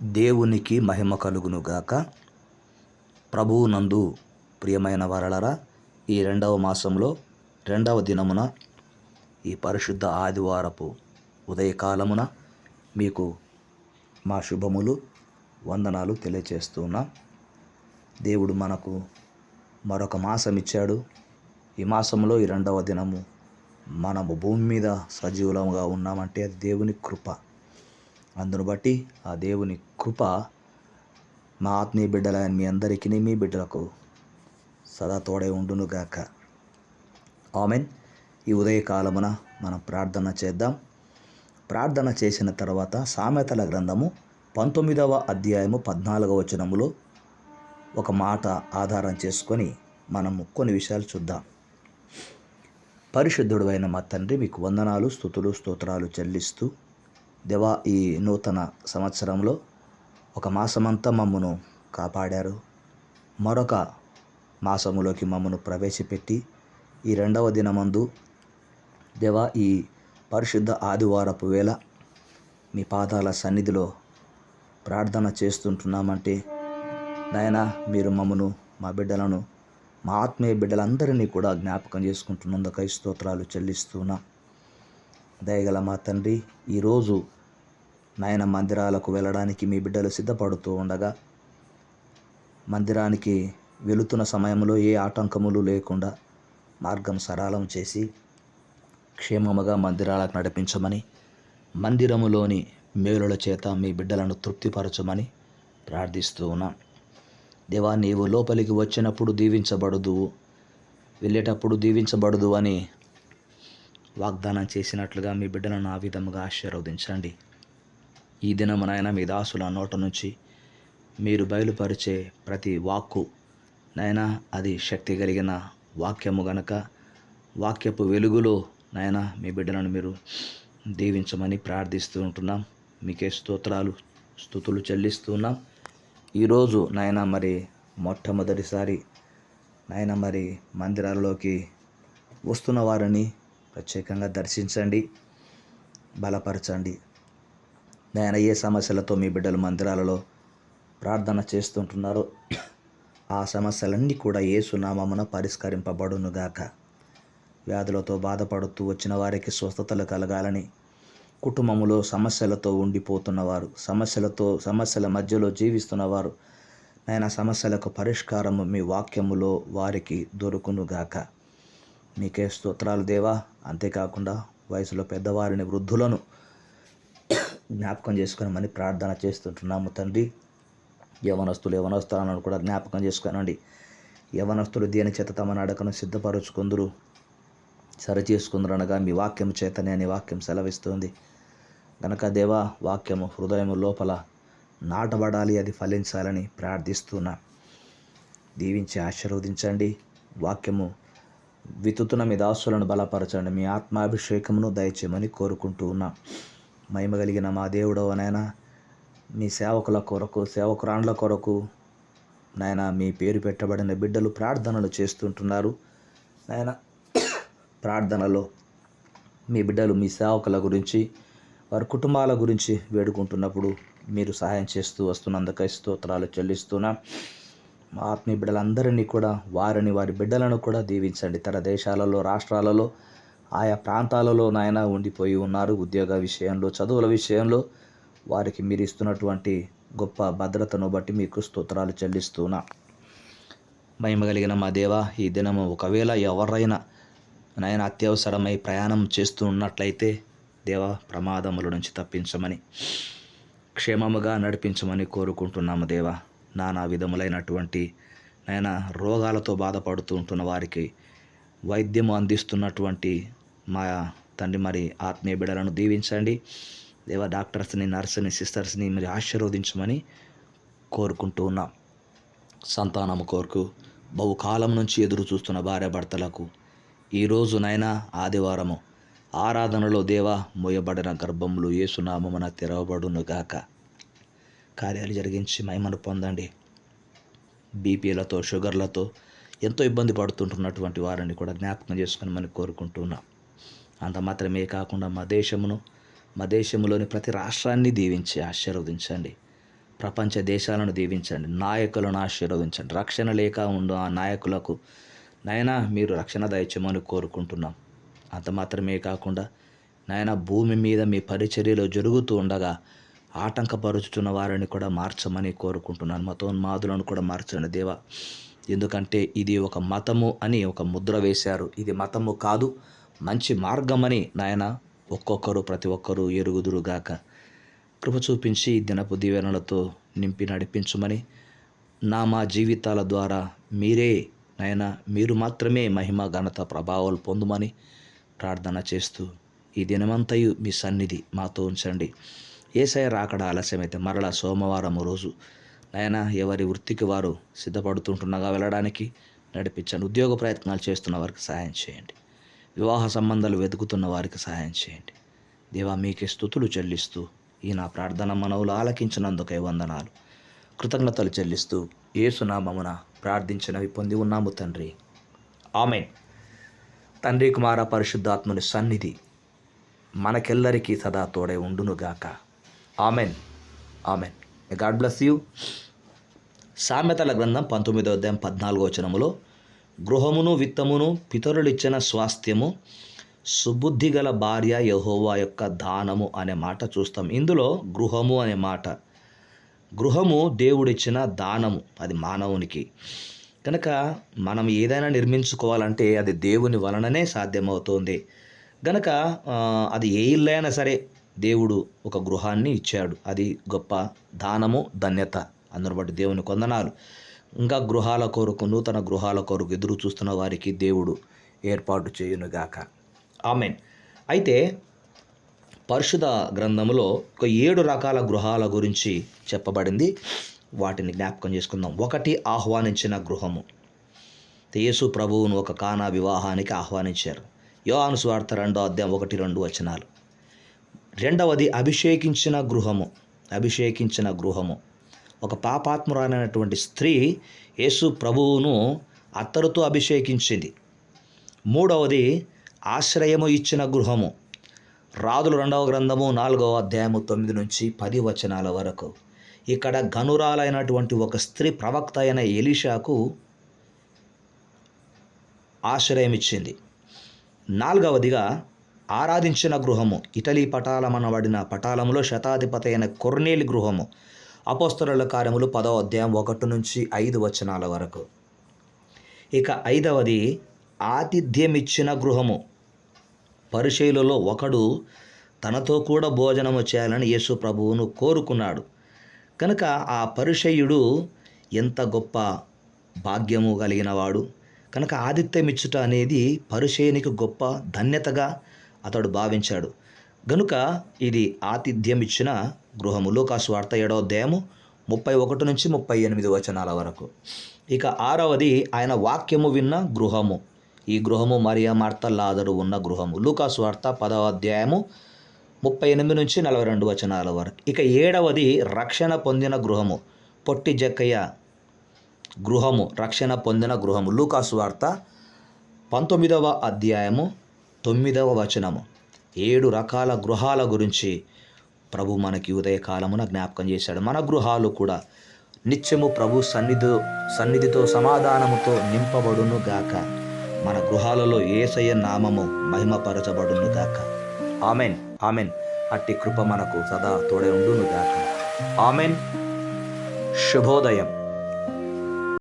దేవునికి మహిమ కలుగునుగాక. ప్రభువునందు ప్రియమైన వారలారా, ఈ 2వ మాసంలో 2వ దినమున ఈ పరిశుద్ధ ఆదివారపు ఉదయకాలమున మీకు మా శుభములు వందనాలు తెలియచేస్తున్నా. దేవుడు మనకు మరొక మాసం ఇచ్చాడు. ఈ మాసంలో ఈ 2వ దినము మనము భూమి మీద సజీవులంగా ఉన్నామంటే అది దేవుని కృప. అందును బట్టి ఆ దేవుని కృప మా ఆత్మీయ బిడ్డలైన మీ అందరికీ, మీ బిడ్డలకు సదా తోడై ఉండునుగాక. ఆమెన్. ఈ ఉదయకాలమున మనం ప్రార్థన చేద్దాం. ప్రార్థన చేసిన తర్వాత సామెతల గ్రంథము 19వ అధ్యాయము 14వ వచనములో ఒక మాట ఆధారం చేసుకొని మనము కొన్ని విషయాలు చూద్దాం. పరిశుద్ధుడు అయిన మా తండ్రి, మీకు వందనాలు, స్తుతులు, స్తోత్రాలు చెల్లిస్తూ దేవా, ఈ నూతన సంవత్సరంలో ఒక మాసమంతా మమ్మను కాపాడారు. మరొక మాసములోకి మమ్మను ప్రవేశపెట్టి ఈ 2వ దినమందు దేవా, ఈ పరిశుద్ధ ఆదివారపు వేళ మీ పాదాల సన్నిధిలో ప్రార్థన చేస్తుంటున్నామంటే నాయనా, మీరు మమ్మను, మా బిడ్డలను, మా ఆత్మీయ బిడ్డలందరినీ కూడా జ్ఞాపకం చేసుకుంటున్నందుకై స్తోత్రాలు చెల్లిస్తున్నా. దయగల మా తండ్రి, ఈరోజు నాయన మందిరాలకు వెళ్ళడానికి మీ బిడ్డలు సిద్ధపడుతూ ఉండగా మందిరానికి వెళుతున్న సమయంలో ఏ ఆటంకములు లేకుండా మార్గం సరళం చేసి క్షేమముగా మందిరాలకు నడిపించమని, మందిరములోని మేలుల చేత మీ బిడ్డలను తృప్తిపరచమని ప్రార్థిస్తూ ఉన్నాం. దేవా, నీవు లోపలికి వచ్చినప్పుడు దీవించబడదు, వెళ్ళేటప్పుడు దీవించబడదు అని వాగ్దానం చేసినట్లుగా మీ బిడ్డలను ఆ విధముగా ఆశీర్వదించండి. ఈ దినమునైనా మీ దాసుల నోట నుంచి మీరు బయలుపరిచే ప్రతి వాక్కు నైనా అది శక్తి కలిగిన వాక్యము గనక వాక్యపు వెలుగులో నైనా మీ బిడ్డలను మీరు దీవించమని ప్రార్థిస్తూ ఉంటున్నాం. మీకే స్తోత్రాలు, స్తుతులు చెల్లిస్తున్నాం. ఈరోజు నాయన మరి మొట్టమొదటిసారి నాయన మరి మందిరాలలోకి వస్తున్న వారిని ప్రత్యేకంగా దర్శించండి, బలపరచండి. నాయన, ఏ సమస్యలతో మీ బిడ్డలు మందిరాలలో ప్రార్థన చేస్తుంటున్నారో ఆ సమస్యలన్నీ కూడా యేసు నామమున పరిష్కరింపబడునుగాక. వ్యాధులతో బాధపడుతూ వచ్చిన వారికి స్వస్థతలు కలగాలని, కుటుంబములో సమస్యలతో ఉండిపోతున్నవారు, సమస్యల మధ్యలో జీవిస్తున్నవారు నాయన, సమస్యలకు పరిష్కారము మీ వాక్యములో వారికి దొరుకునుగాక. మీకే స్తోత్రాలు దేవా. అంతేకాకుండా వయసులో పెద్దవారిని, వృద్ధులను జ్ఞాపకం చేసుకునమని ప్రార్థన చేస్తుంటున్నాము తండ్రి. యవనస్తులను కూడా జ్ఞాపకం చేసుకునండి. యవనస్తులు దేని చేత తమ నడకను సిద్ధపరుచుకుందరు, సరిచేసుకుందరు అనగా మీ వాక్యం చేతనే అని వాక్యం సెలవిస్తుంది గనక దేవా, వాక్యము హృదయం లోపల నాటబడాలి, అది ఫలించాలని ప్రార్థిస్తున్నా. దీవించి ఆశీర్వదించండి. వాక్యము విత్తుతున్న మీ దాసులను బలపరచండి. మీ ఆత్మాభిషేకమును దయచేయమని కోరుకుంటూ ఉన్నా. మహిమ కలిగిన మా దేవుడవనైనా, మీ సేవకుల కొరకు, సేవకురాండ్ల కొరకు నాయన మీ పేరు పెట్టబడిన బిడ్డలు ప్రార్థనలు చేస్తుంటున్నారు. నాయన, ప్రార్థనలో మీ బిడ్డలు మీ సేవకుల గురించి, వారి కుటుంబాల గురించి వేడుకుంటున్నప్పుడు మీరు సహాయం చేస్తూ వస్తున్నందుకై స్తోత్రాలు చెల్లిస్తున్నా. మా ఆత్మీయ బిడ్డలందరినీ కూడా, వారిని, వారి బిడ్డలను కూడా దీవించండి. ఇతర దేశాలలో, రాష్ట్రాలలో, ఆయా ప్రాంతాలలో నాయన ఉండిపోయి ఉన్నారు. ఉద్యోగ విషయంలో, చదువుల విషయంలో వారికి మీరు ఇస్తున్నటువంటి గొప్ప భద్రతను బట్టి మీకు స్తోత్రాలు చెల్లిస్తున్నా. మహిమ కలిగిన మా దేవా, ఈ దినము ఒకవేళ ఎవరైనా నాయన అత్యవసరమై ప్రయాణం చేస్తూ ఉన్నట్లయితే దేవా, ప్రమాదముల నుంచి తప్పించమని, క్షేమముగా నడిపించమని కోరుకుంటున్నాము దేవా. నానా విధములైనటువంటి నాయన రోగాలతో బాధపడుతూ ఉంటున్న వారికి వైద్యము అందిస్తున్నటువంటి మా తండ్రి మరి ఆత్మీయ బిడ్డలను దీవించండి దేవా. డాక్టర్స్ని, నర్సుని, సిస్టర్స్ని మరి ఆశీర్వదించమని కోరుకుంటూ ఉన్నాం. సంతానము కొరకు బహుకాలం నుంచి ఎదురు చూస్తున్న భార్యాభర్తలకు ఈరోజు నైనా ఆదివారము ఆరాధనలో దేవా, మోయబడిన గర్భములు యేసునామమున తెరవబడునుగాక. కార్యాలు జరిగించి మహిమను పొందండి. బీపీలతో, షుగర్లతో ఎంతో ఇబ్బంది పడుతుంటున్నటువంటి వారిని కూడా జ్ఞాపకం చేసుకుని మనం కోరుకుంటున్నాం. అంత మాత్రమే కాకుండా మా దేశంలోని ప్రతి రాష్ట్రాన్ని దీవించి ఆశీర్వదించండి. ప్రపంచ దేశాలను దీవించండి, నాయకులను ఆశీర్వదించండి. రక్షణ లేక ఉండు ఆ నాయకులకు నాయనా మీరు రక్షణ దయచేయమని కోరుకుంటున్నాం. అంత మాత్రమే కాకుండా నాయన భూమి మీద మీ పరిచర్యలు జరుగుతూ ఉండగా ఆటంకపరుచుతున్న వారిని కూడా మార్చమని కోరుకుంటున్నాను. మతోన్మాదులను కూడా మార్చండి దేవా. ఎందుకంటే ఇది ఒక మతము అని ఒక ముద్ర వేశారు. ఇది మతము కాదు, మంచి మార్గమని నాయన ఒక్కొక్కరు ప్రతి ఒక్కరూ ఎరుగుదురుగాక. కృప చూపించి దినపు దీవెనలతో నింపి నడిపించుమని, మా జీవితాల ద్వారా మీరే నాయన మీరు మాత్రమే మహిమ ఘనత ప్రభావాలు పొందుమని ప్రార్థన చేస్తూ ఈ దినమంతయు మీ సన్నిధి మాతో ఉంచండి. యేసయ్య రాకడ ఆలస్యమైతే మరలా సోమవారం రోజు నాయన ఎవరి వృత్తికి వారు సిద్ధపడుతుంటుండగా వెళ్ళడానికి నడిపించండి. ఉద్యోగ ప్రయత్నాలు చేస్తున్న వారికి సహాయం చేయండి. వివాహ సంబంధాలు వెతుకుతున్న వారికి సహాయం చేయండి. దేవా మీకే స్తుతులు చెల్లిస్తూ ఈ నా ప్రార్థన మనవులు ఆలకించినందుకై వందనాలు, కృతజ్ఞతలు చెల్లిస్తూ యేసునామమున ప్రార్థించినవి పొంది ఉన్నాము తండ్రి. ఆమేన్. తండ్రి కుమార పరిశుద్ధాత్ముని సన్నిధి మనకెల్లరికీ సదా తోడై ఉండునుగాక. Amen. Amen. God bless you. సామెతల గ్రంథం 19వ అధ్యాయం 14వ వచనములో గృహమును విత్తమును పితరులిచ్చిన స్వాస్థ్యము సుబుద్ధి గల భార్య యెహోవా యొక్క దానము అనే మాట చూస్తాం. ఇందులో గృహము అనే మాట, గృహము దేవుడిచ్చిన దానము, అది మానవునికి. కనుక మనం ఏదైనా నిర్మించుకోవాలంటే అది దేవుని వలననే సాధ్యమవుతుంది. గనక అది ఏ ఇల్లైనా సరే దేవుడు ఒక గృహాన్ని ఇచ్చాడు. అది గొప్ప దానము, ధన్యత. అందును బట్టి దేవుని వందనాలు. ఇంకా గృహాల కొరకు, నూతన గృహాల కొరకు ఎదురు చూస్తున్న వారికి దేవుడు ఏర్పాటు చేయునుగాక. ఆమెన్. అయితే పరిశుద్ధ గ్రంథములో ఒక 7 రకాల గృహాల గురించి చెప్పబడింది. వాటిని జ్ఞాపకం చేసుకుందాం. 1, ఆహ్వానించిన గృహము. యేసు ప్రభువును ఒక కానా వివాహానికి ఆహ్వానించారు. యోహాను సువార్త 2వ అధ్యాయం 1-2 వచనాలు. 2వది అభిషేకించిన గృహము. అభిషేకించిన గృహము. ఒక పాపాత్మురాలైనటువంటి స్త్రీ యేసు ప్రభువును అత్తరుతో అభిషేకించింది. 3వది ఆశ్రయము ఇచ్చిన గృహము. రాజుల 2వ గ్రంథము 4వ అధ్యాయము 9-10 వచనాల వరకు. ఇక్కడ గనురాలైనటువంటి ఒక స్త్రీ ప్రవక్త అయిన ఎలీషాకు ఆశ్రయం ఇచ్చింది. 4వదిగా ఆరాధించిన గృహము. ఇటలీ పటాలమనబడిన పటాలంలో శతాధిపతి అయిన కొర్నేలి గృహము. అపోస్తలుల కార్యములు 10వ అధ్యాయం 1-5 వచనాల వరకు. ఇక 5వది ఆతిథ్యమిచ్చిన గృహము. పరిసయ్యులలో ఒకడు తనతో కూడా భోజనము చేయాలని యేసు ప్రభువును కోరుకున్నాడు. కనుక ఆ పరిసయ్యుడు ఎంత గొప్ప భాగ్యము కలిగినవాడు. కనుక ఆతిథ్యం ఇచ్చుట అనేది పరిసయ్యునికి గొప్ప ధన్యతగా అతడు భావించాడు. గనుక ఇది ఆతిథ్యం ఇచ్చిన గృహము. లూకాసు వార్త 7వ అధ్యాయము 31-38 వచనాల వరకు. ఇక 6వది ఆయన వాక్యము విన్న గృహము. ఈ గృహము మరియా, మార్త, లాజరు ఉన్న గృహము. లూకాసు వార్త 10వ అధ్యాయము 38-42 వచనాల వరకు. ఇక 7వది రక్షణ పొందిన గృహము. పొట్టి జక్కయ్య గృహము, రక్షణ పొందిన గృహము. లూకాసు వార్త 19వ అధ్యాయము 9వ వచనము. 7 రకాల గృహాల గురించి ప్రభు మనకి ఉదయకాలమున జ్ఞాపకం చేశాడు. మన గృహాలు కూడా నిత్యము ప్రభు సన్నిధితో సమాధానముతో నింపబడును గాక. మన గృహాలలో యేసయ్య నామము మహిమపరచబడును గాక. ఆమెన్. ఆమెన్. అట్టి కృప మనకు సదా తోడే ఉండును గాక. ఆమెన్. శుభోదయం.